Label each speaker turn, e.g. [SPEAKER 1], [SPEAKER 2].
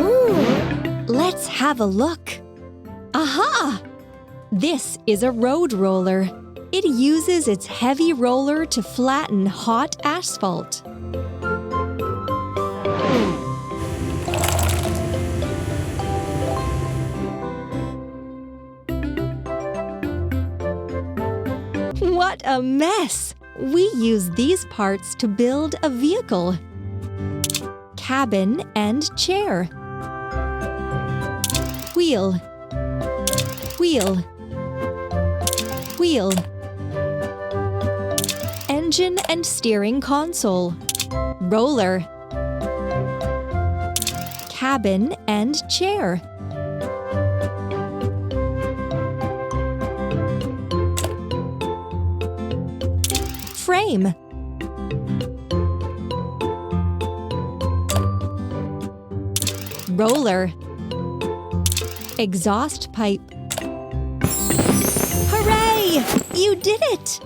[SPEAKER 1] Ooh, let's have a look. Aha! This is a road roller. It uses its heavy roller to flatten hot asphalt. What a mess! We use these parts to build a vehicle. Cabin and chair. Wheel. Wheel. Wheel. Engine and steering console. Roller. Cabin and chair. Frame. Roller. Exhaust pipe. Hooray! You did it!